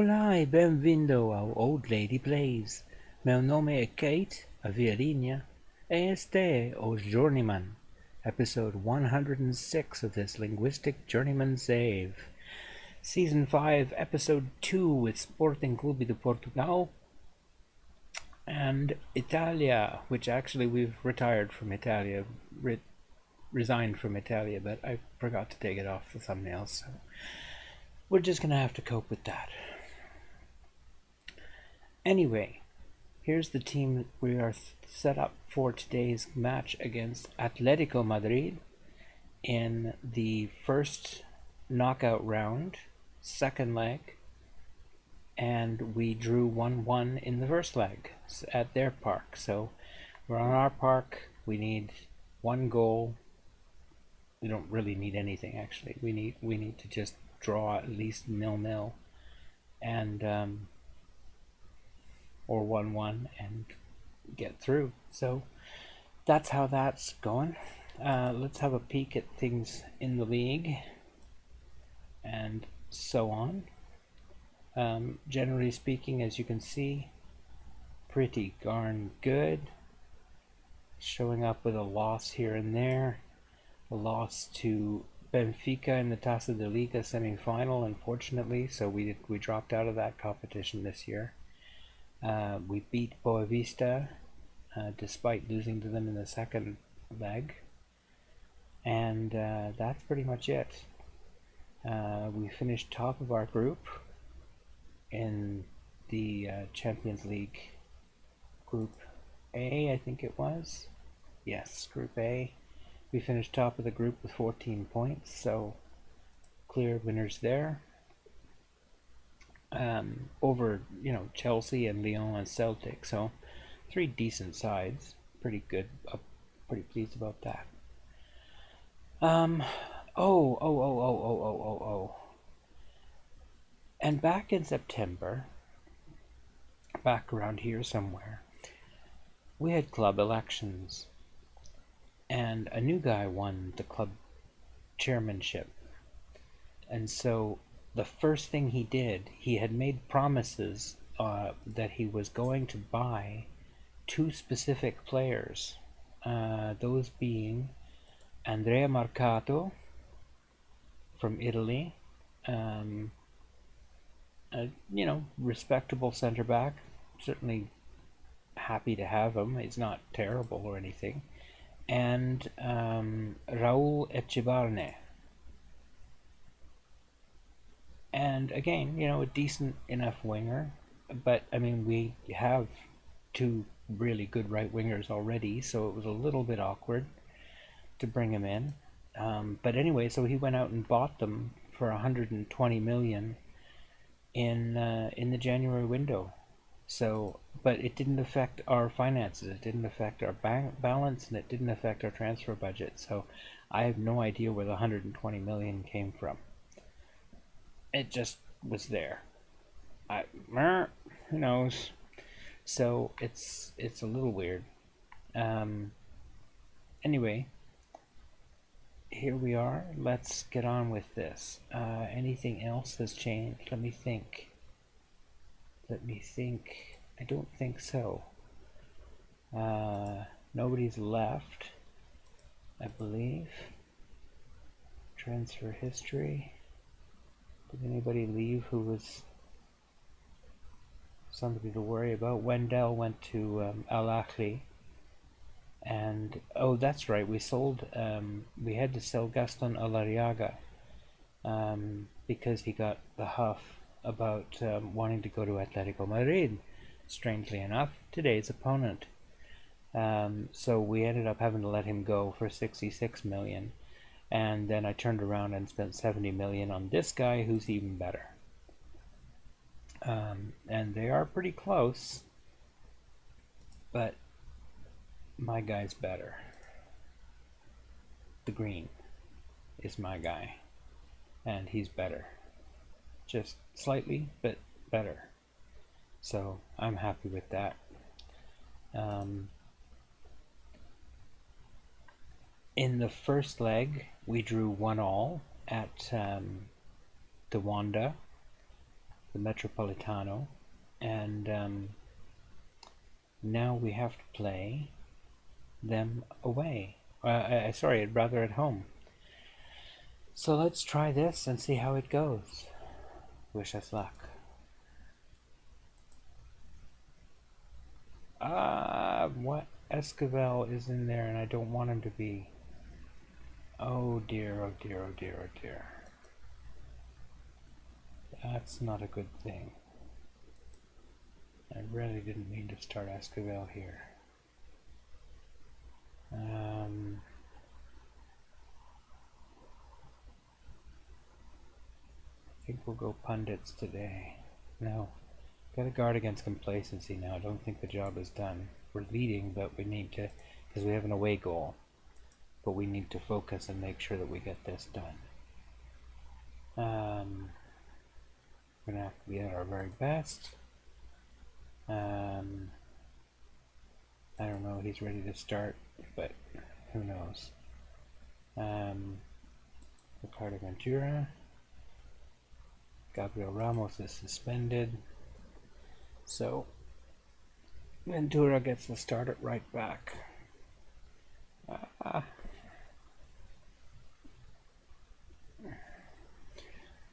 Olá e bem-vindo ao Old Lady Plays. Meu nome é Kate, a viarinha, e este é o Journeyman, episode 106 of this linguistic Journeyman save. Season 5, episode 2 with Sporting Clube de Portugal and Italia, which actually we've retired from Italia, resigned from Italia, but I forgot to take it off the thumbnail, so we're just gonna have to cope with that. Anyway, here's the team we are set up for today's match against Atletico Madrid in the first knockout round, second leg, and we drew 1-1 in the first leg at their park. So we're on our park. We need one goal. We don't really need anything, actually. We need to just draw at least 0-0 and or 1-1 and get through. So that's how that's going. Let's have a peek at things in the league and so on. Generally speaking, as you can see, pretty darn good. Showing up with a loss here and there. A loss to Benfica in the Taça de Liga semi-final, unfortunately, so we dropped out of that competition this year. We beat Boavista despite losing to them in the second leg, and that's pretty much it. We finished top of our group in the Champions League Group A, I think it was. Yes, Group A. We finished top of the group with 14 points, so clear winners there. Over Chelsea and Lyon and Celtic, so three decent sides. Pretty good. Pretty pleased about that. And back in September, back around here somewhere, we had club elections, and a new guy won the club chairmanship. And so the first thing he did, he had made promises that he was going to buy two specific players, those being Andrea Marcato from Italy, respectable center back, certainly happy to have him, he's not terrible or anything, and Raul Echevarne. And again, a decent enough winger, but I mean, we have two really good right wingers already, so it was a little bit awkward to bring him in. But anyway, so he went out and bought them for 120 million in the January window. So, but it didn't affect our finances. It didn't affect our balance, and it didn't affect our transfer budget. So, I have no idea where the 120 million came from. It just was there. Who knows? So it's a little weird. Anyway, here we are. Let's get on with this. Anything else has changed? Let me think. I don't think so. Nobody's left, I believe. Transfer history. Did anybody leave who was somebody to worry about? Wendell went to Al-Ahli. And, that's right, we had to sell Gaston Alariaga because he got the huff about wanting to go to Atletico Madrid, strangely enough, today's opponent. So we ended up having to let him go for 66 million. And then I turned around and spent 70 million on this guy who's even better. And they are pretty close, but my guy's better. The green is my guy, and he's better. Just slightly, but better. So I'm happy with that. In the first leg, we drew 1-1 at the Wanda, the Metropolitano, and now we have to play them away. Sorry, rather at home. So let's try this and see how it goes. Wish us luck. What? Esquivel is in there and I don't want him to be. Oh dear, oh dear, oh dear, oh dear. That's not a good thing. I really didn't mean to start Esquivel here. I think we'll go pundits today. No. Gotta guard against complacency now. I don't think the job is done. We're leading, but we need to, because we have an away goal. But we need to focus and make sure that we get this done. We're gonna have to be at our very best. I don't know, he's ready to start, but who knows. Ricardo Ventura. Gabriel Ramos is suspended. So Ventura gets the start at right back.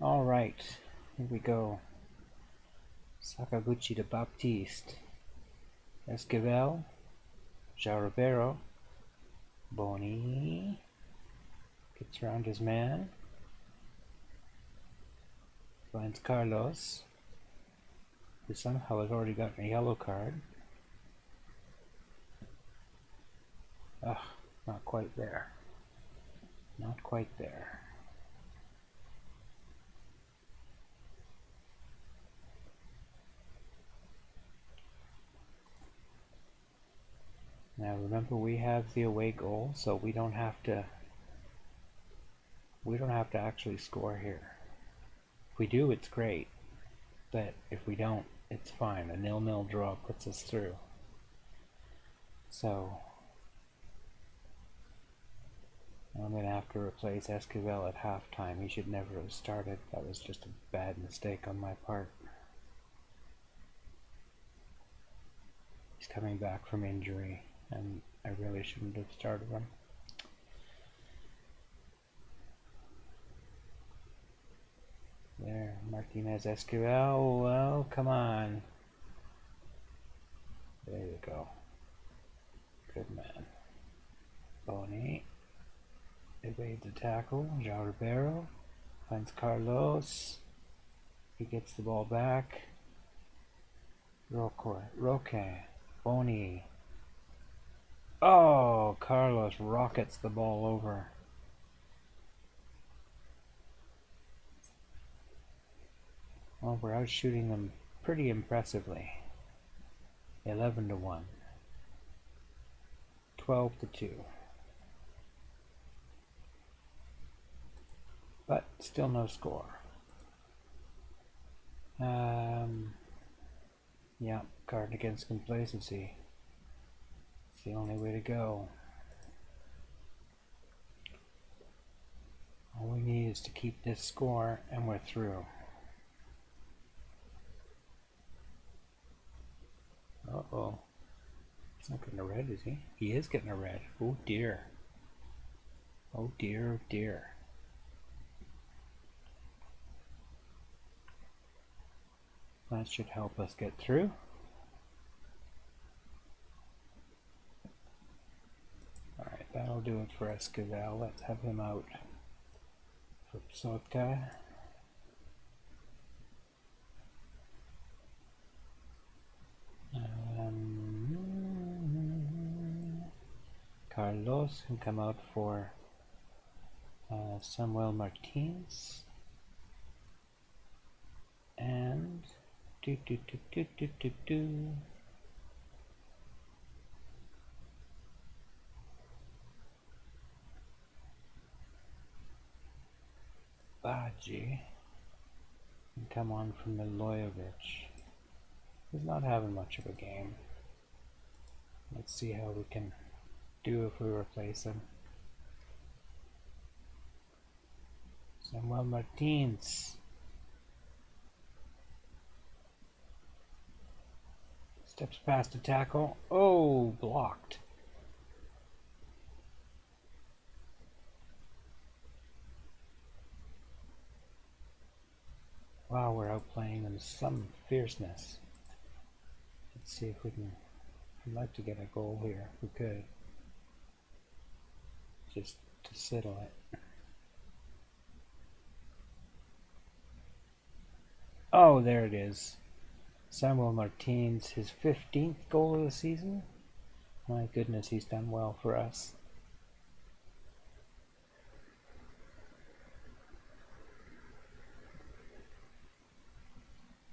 All right, here we go. Sakaguchi to Baptiste. Esquivel. João Ribeiro. Boni. Gets around his man. Finds Carlos, who somehow has already gotten a yellow card. Ugh, not quite there. Not quite there. Now remember, we have the away goal, so we don't have to actually score here. If we do, it's great, but if we don't, it's fine. A 0-0 draw puts us through. So I'm going to have to replace Esquivel at halftime. He should never have started. That was just a bad mistake on my part. He's coming back from injury, and I really shouldn't have started him. There, Martinez Esquivel. Well, come on. There you go. Good man. Boni evades the tackle. João Ribeiro finds Carlos. He gets the ball back. Roque. Boni. Oh, Carlos rockets the ball over. Well, we're out shooting them pretty impressively. 11-1. 12-2. But still no score. Yeah, guard against complacency. It's the only way to go. All we need is to keep this score and we're through. Uh-oh. He's not getting a red, is he? He is getting a red. Oh dear. Oh dear, oh dear. That should help us get through. Alright, that'll do it for Esquivel. Let's have him out for Psotka. Carlos can come out for Samuel Martins. And Baji can come on from Milojevic. He's not having much of a game. Let's see how we can do if we replace him. Samuel Martins. Steps past a tackle. Oh, blocked. Wow, we're outplaying them some fierceness. Let's see if we can. I'd like to get a goal here if we could. Just to settle it. Oh, there it is. Samuel Martins, his 15th goal of the season. My goodness, he's done well for us.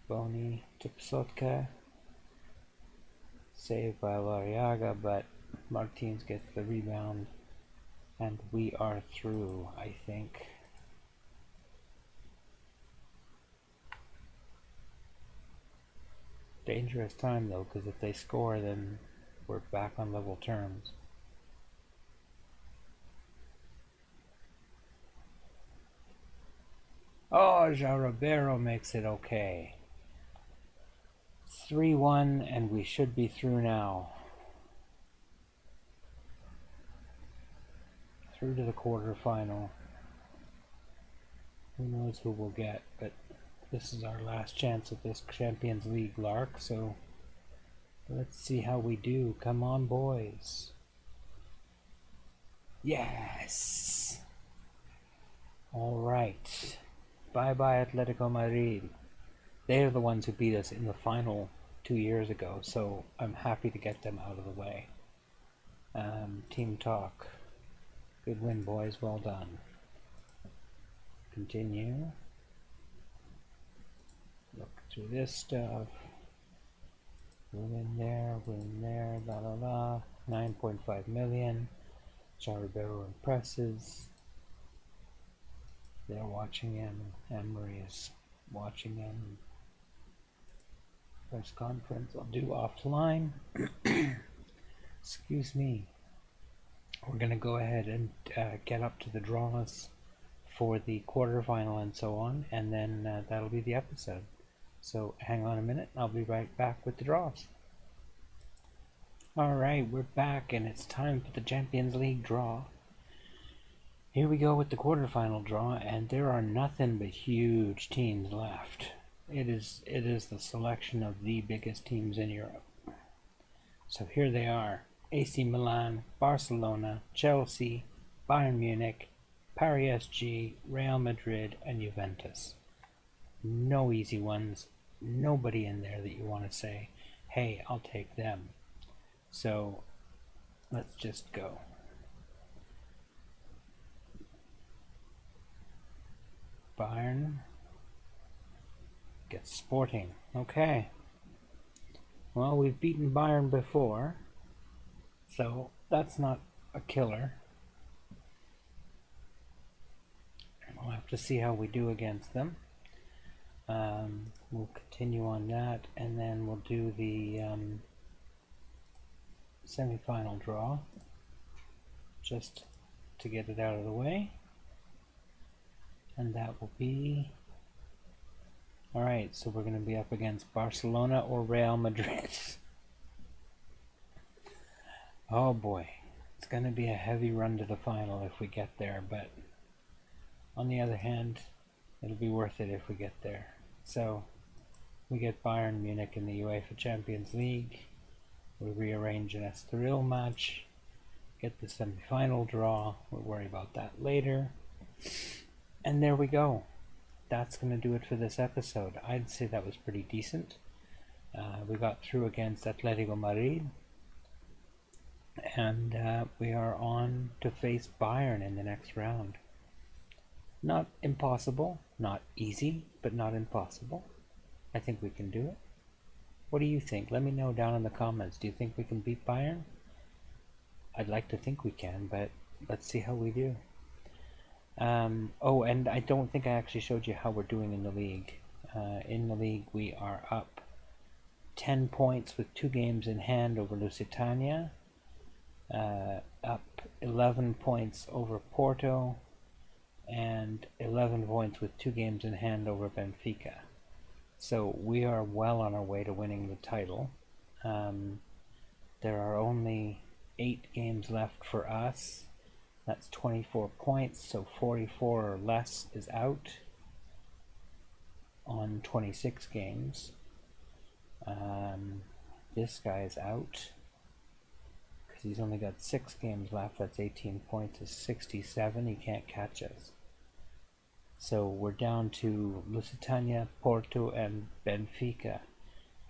Boni to Psotka. Saved by Lariaga, but Martins gets the rebound. And we are through, I think. Dangerous time though, because if they score, then we're back on level terms. Oh, João Ribeiro makes it okay. 3-1, and we should be through now. Through to the quarterfinal. Who knows who we'll get, but this is our last chance at this Champions League lark, so let's see how we do. Come on, boys. Yes! Alright. Bye-bye, Atletico Madrid. They are the ones who beat us in the final 2 years ago, so I'm happy to get them out of the way. Team talk. Good win, boys. Well done. Continue. Look through this stuff. Win there, la la la. 9.5 million. João Ribeiro impresses. They're watching him. Anne-Marie is watching him. Press conference I'll do offline. Excuse me. We're going to go ahead and get up to the draws for the quarterfinal and so on, and then that'll be the episode. So hang on a minute, I'll be right back with the draws. Alright, we're back and it's time for the Champions League draw. Here we go with the quarterfinal draw, and there are nothing but huge teams left. It is the selection of the biggest teams in Europe. So here they are: AC Milan, Barcelona, Chelsea, Bayern Munich, Paris SG, Real Madrid, and Juventus. No easy ones. Nobody in there that you want to say, hey, I'll take them. So let's just go. Bayern gets Sporting. Okay. Well, we've beaten Bayern before, so that's not a killer. We'll have to see how we do against them. We'll continue on that, and then we'll do the semi-final draw, just to get it out of the way. And that will be... Alright, so we're going to be up against Barcelona or Real Madrid. Oh boy, it's going to be a heavy run to the final if we get there, but on the other hand, it'll be worth it if we get there. So, we get Bayern Munich in the UEFA Champions League. We rearrange an Estoril match, get the semi-final draw. We'll worry about that later. And there we go. That's going to do it for this episode. I'd say that was pretty decent. We got through against Atletico Madrid. And we are on to face Bayern in the next round. Not impossible, not easy, but not impossible. I think we can do it. What do you think? Let me know down in the comments. Do you think we can beat Bayern? I'd like to think we can, but let's see how we do. Oh, and I don't think I actually showed you how we're doing in the league. In the league, we are up 10 points with 2 games in hand over Lusitania, up 11 points over Porto, and 11 points with 2 games in hand over Benfica. So we are well on our way to winning the title. There are only 8 games left for us. That's 24 points, so 44 or less is out on 26 games. This guy is out because he's only got 6 games left. That's 18 points, is 67. He can't catch us. So we're down to Lusitania, Porto, and Benfica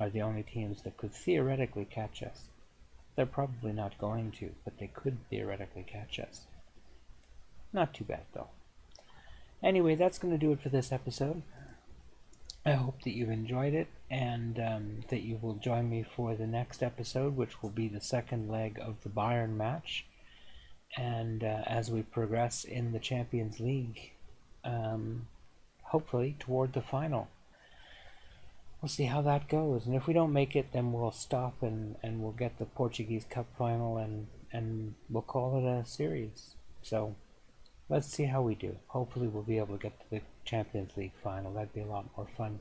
are the only teams that could theoretically catch us. They're probably not going to, but they could theoretically catch us. Not too bad, though. Anyway, that's going to do it for this episode. I hope that you've enjoyed it, and that you will join me for the next episode, which will be the second leg of the Bayern match. And as we progress in the Champions League, hopefully toward the final. We'll see how that goes, and if we don't make it, then we'll stop and we'll get the Portuguese Cup final, and we'll call it a series. So let's see how we do. Hopefully we'll be able to get to the Champions League final. That'd be a lot more fun.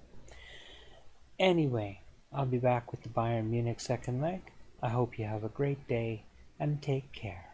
Anyway, I'll be back with the Bayern Munich second leg. I hope you have a great day, and take care.